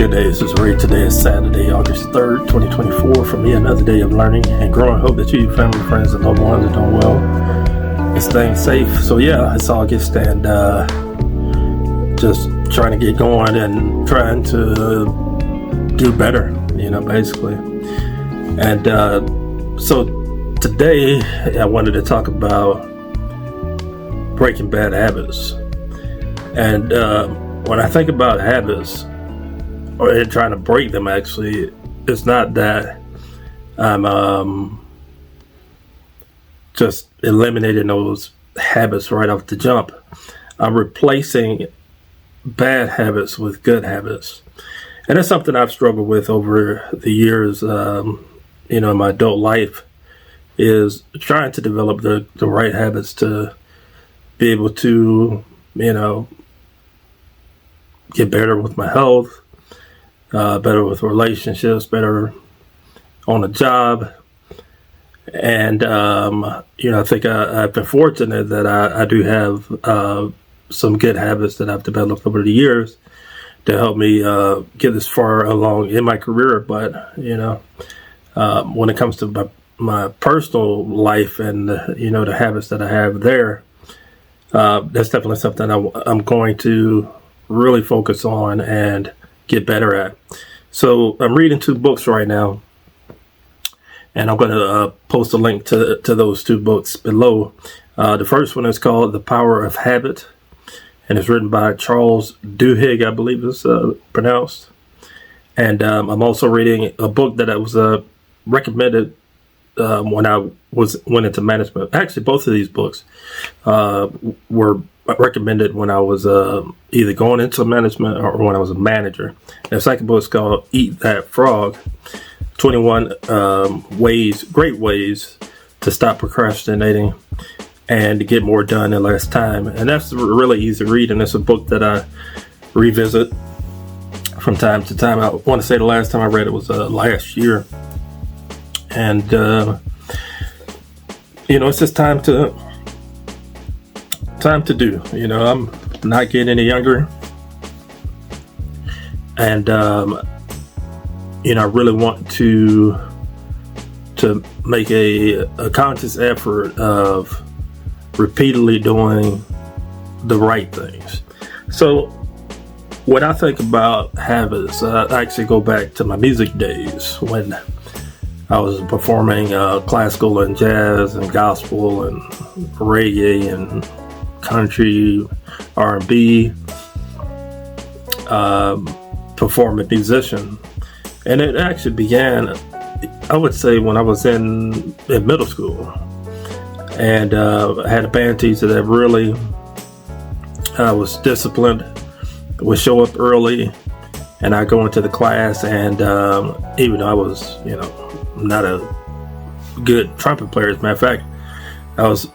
Good day. This is Ray. Today is Saturday, August 3rd, 2024. For me, another day of learning and growing. Hope that you, family, friends, and loved ones are doing well and staying safe. So yeah, it's August and just trying to get going and trying to do better, basically. And so today I wanted to talk about breaking bad habits. And when I think about habits, or trying to break them, actually, it's not that I'm just eliminating those habits right off the jump. I'm replacing bad habits with good habits. And that's something I've struggled with over the years, in my adult life, is trying to develop the right habits to be able to, get better with my health, better with relationships, better on a job. And, I think I've been fortunate that I do have some good habits that I've developed over the years to help me get this far along in my career. But, when it comes to my personal life and, the habits that I have there, that's definitely something I'm going to really focus on and get better at. So I'm reading 2 books right now, and I'm going to post a link to those 2 books below. The first one is called The Power of Habit, and it's written by Charles Duhigg, I believe it's pronounced. And I'm also reading a book that I was recommended when I went into management. Actually, both of these books were recommended when I was either going into management or when I was a manager. The second book is called Eat That Frog, 21 great ways to stop procrastinating and to get more done in less time. And that's really easy to read, and it's a book that I revisit from time to time. I want to say the last time I read it was last year. And, it's just time to do. I'm not getting any younger. And, I really want to make a conscious effort of repeatedly doing the right things. So when I think about habits, I actually go back to my music days when I was performing classical and jazz and gospel and reggae and country, R&B, performing musician. And it actually began, I would say, when I was in middle school. And I had a band teacher that really was disciplined, would show up early, and I go into the class, and even though I was, not a good trumpet player, as a matter of fact, I was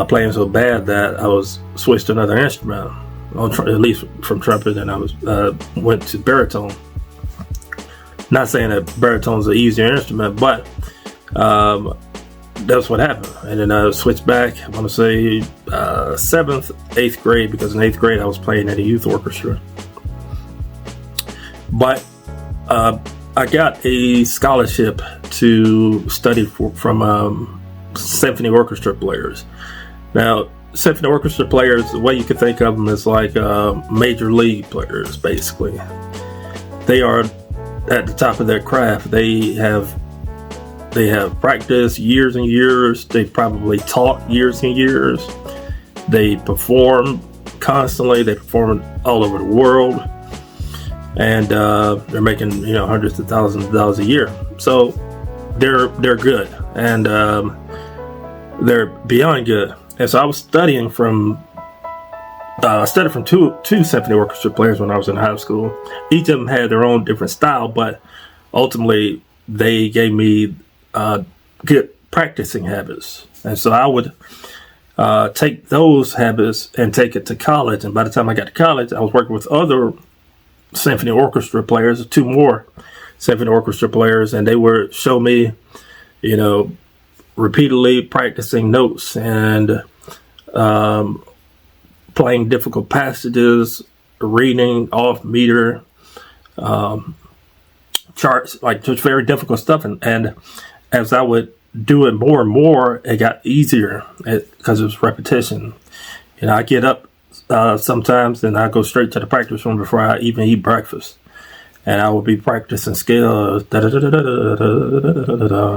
playing so bad that I was switched to another instrument, at least from trumpet, and I was went to baritone. Not saying that baritone's an easier instrument, but that's what happened. And then I switched back, I want to say 7th, 8th grade, because in 8th grade I was playing at a youth orchestra. But I got a scholarship to study from symphony orchestra players. Now, symphony orchestra players, the way you could think of them is like major league players, basically. They are at the top of their craft. They have practiced years and years. They probably taught years and years. They perform constantly. They perform all over the world. And they're making hundreds of thousands of dollars a year. So they're good, and they're beyond good. And so I was studying from two symphony orchestra players when I was in high school. Each of them had their own different style, but ultimately they gave me good practicing habits. And so I would take those habits and take it to college. And by the time I got to college, I was working with other symphony orchestra players, 2 more symphony orchestra players, and they would show me, repeatedly practicing notes and playing difficult passages, reading off meter, charts, like just very difficult stuff. And as I would do it more and more, it got easier because it was repetition. I get up sometimes and I go straight to the practice room before I even eat breakfast. And I would be practicing scales,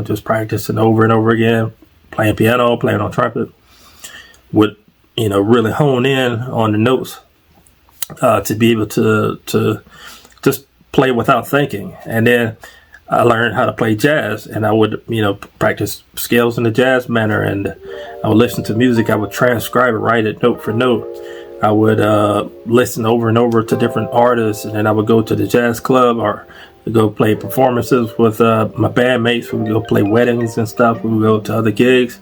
just practicing over and over again, playing piano, playing on trumpet, would, really hone in on the notes to be able to just play without thinking. And then I learned how to play jazz, and I would, practice scales in the jazz manner, and I would listen to music. I would transcribe it, write it note for note. I would listen over and over to different artists, and then I would go to the jazz club or go play performances with my bandmates. We would go play weddings and stuff. We would go to other gigs,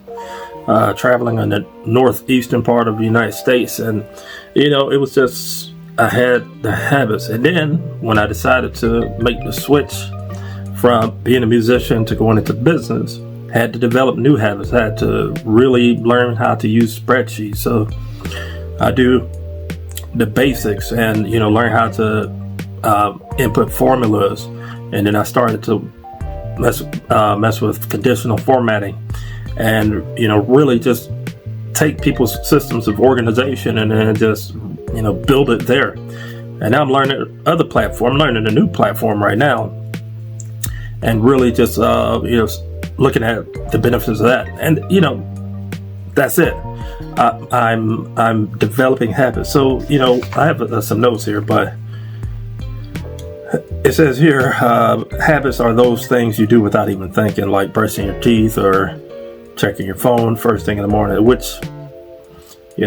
traveling in the northeastern part of the United States. And, it was just, I had the habits. And then when I decided to make the switch from being a musician to going into business, I had to develop new habits. I had to really learn how to use spreadsheets. So I do the basics and, learn how to input formulas. And then I started to mess with conditional formatting and, really just take people's systems of organization and then just, build it there. And now I'm learning other platform. I'm learning a new platform right now and really just, looking at the benefits of that. And, that's it. I'm developing habits. So, I have some notes here, but it says here, habits are those things you do without even thinking, like brushing your teeth or checking your phone first thing in the morning, which,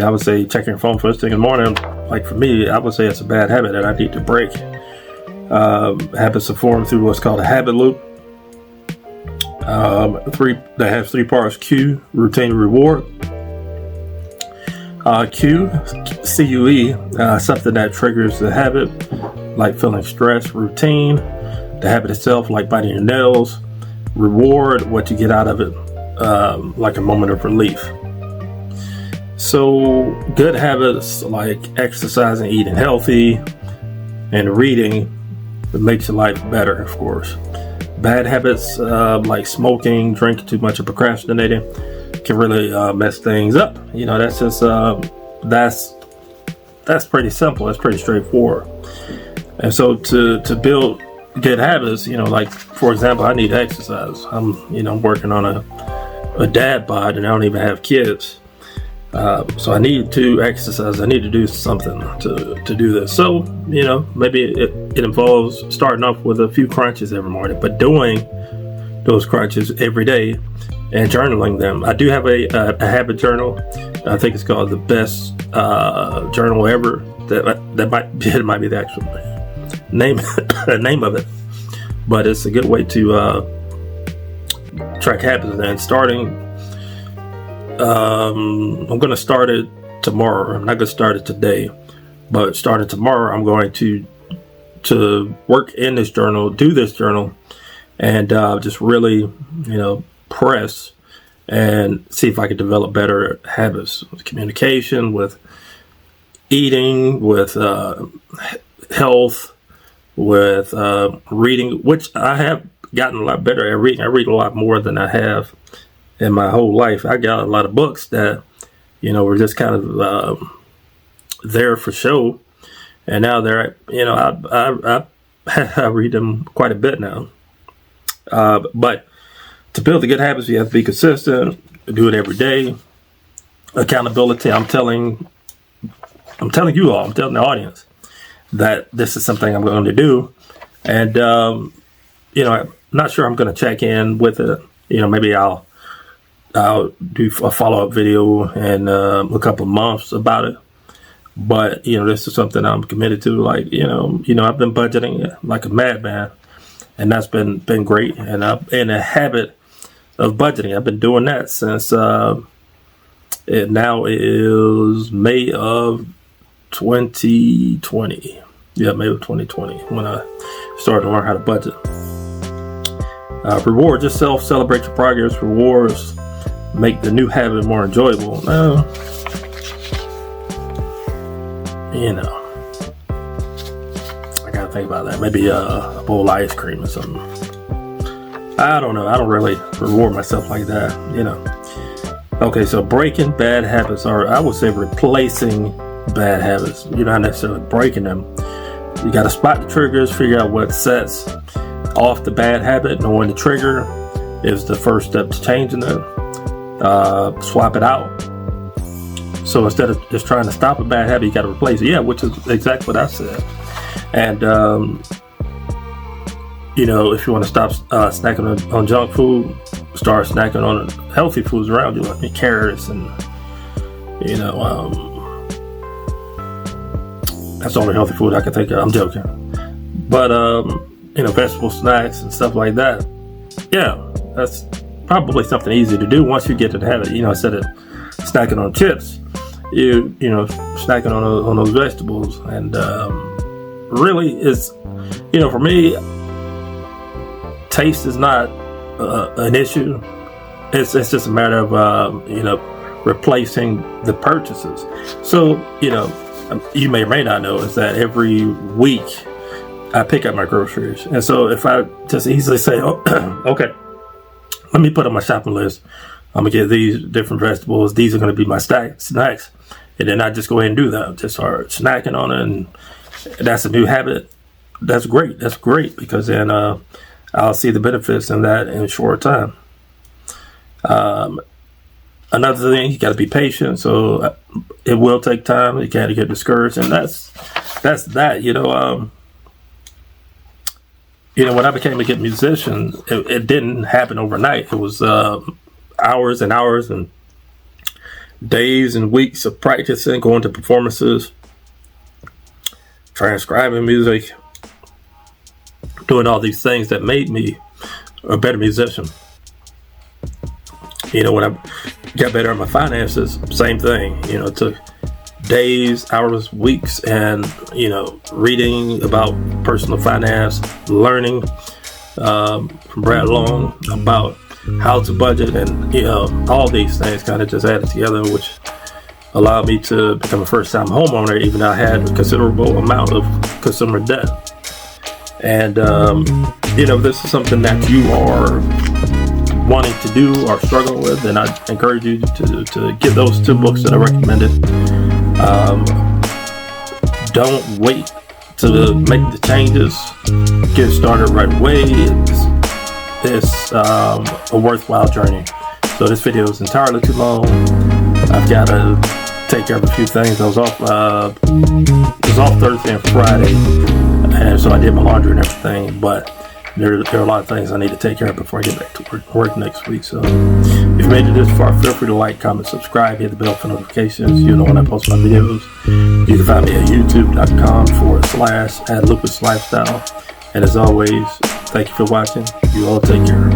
I would say checking your phone first thing in the morning, like for me, I would say it's a bad habit that I need to break. Habits are formed through what's called a habit loop. That has three parts: cue, routine, reward. Cue, C-U-E, something that triggers the habit, like feeling stress. Routine, the habit itself, like biting your nails. Reward, what you get out of it, like a moment of relief. So good habits like exercising, eating healthy, and reading, it makes your life better, of course. Bad habits like smoking, drinking too much, or procrastinating can really mess things up. That's just that's pretty simple. It's pretty straightforward. And so to build good habits, like for example, I need to exercise. I'm working on a dad bod, and I don't even have kids. So I need to exercise. I need to do something to do this. So, maybe it involves starting off with a few crunches every morning, but doing those crunches every day and journaling them. I do have a habit journal. I think it's called the best journal ever. That might be the actual name of it, but it's a good way to track habits. And starting, I'm going to start it tomorrow. I'm not going to start it today, but starting tomorrow, I'm going to work in this journal, do this journal, and just really, press and see if I can develop better habits with communication, with eating, with health, with reading, which I have gotten a lot better at reading. I read a lot more than I have in my whole life. I got a lot of books that, were just kind of there for show. And now they're, I read them quite a bit now. But to build the good habits, you have to be consistent, do it every day. Accountability. I'm telling you all, I'm telling the audience that this is something I'm going to do. And, I'm not sure I'm going to check in with it. Maybe I'll do a follow-up video in a couple of months about it. But, this is something I'm committed to. Like, I've been budgeting like a madman, and that's been great. And I'm in a habit of budgeting. I've been doing that since it now is May of 2020. Yeah, May of 2020 when I started to learn how to budget. Reward yourself, celebrate your progress. Rewards make the new habit more enjoyable. I gotta think about that. Maybe a bowl of ice cream or something. I don't know. I don't really reward myself like that, you know. Okay, so breaking bad habits, or I would say replacing bad habits. You're not necessarily breaking them. You got to spot the triggers, figure out what sets off the bad habit. Knowing the trigger is the first step to changing it. Swap it out. So instead of just trying to stop a bad habit, you got to replace it. Yeah, which is exactly what I said. And you know, if you want to stop snacking on junk food, start snacking on healthy foods around you, like carrots and, you know, that's the only healthy food I can think of. I'm joking. But, you know, vegetable snacks and stuff like that. Yeah, that's probably something easy to do once you get to the habit. You know, instead of snacking on chips, you know, snacking on those vegetables. And really, it's, you know, for me, taste is not an issue. It's just a matter of you know, replacing the purchases. So, you know, you may or may not know is that every week I pick up my groceries, and so if I just easily say, oh, okay, let me put on my shopping list, I'm gonna get these different vegetables, these are gonna be my snacks, and then I just go ahead and do that, just start snacking on it, and that's a new habit. That's great because then I'll see the benefits in that in a short time. Another thing, you got to be patient. So it will take time. You can't get discouraged, and that's that. You know, when I became a good musician, it didn't happen overnight. It was hours and hours and days and weeks of practicing, going to performances, transcribing music, doing all these things that made me a better musician. You know, when I got better at my finances, same thing. You know, it took days, hours, weeks, and, you know, reading about personal finance, learning from Brad Long about how to budget, and, you know, all these things kind of just added together, which allowed me to become a first-time homeowner, even though I had a considerable amount of consumer debt. And, you know, this is something that you are wanting to do or struggling with, and I encourage you to get those 2 books that I recommended. Don't wait to make the changes. Get started right away. It's a worthwhile journey. So this video is entirely too long. I've got to take care of a few things. I was off Thursday and Friday, and so I did my laundry and everything, but there are a lot of things I need to take care of before I get back to work next week. So if you made it this far, feel free to like, comment, subscribe, hit the bell for notifications. You know when I post my videos. You can find me at youtube.com/@LupusLifestyle. And as always, thank you for watching. You all take care.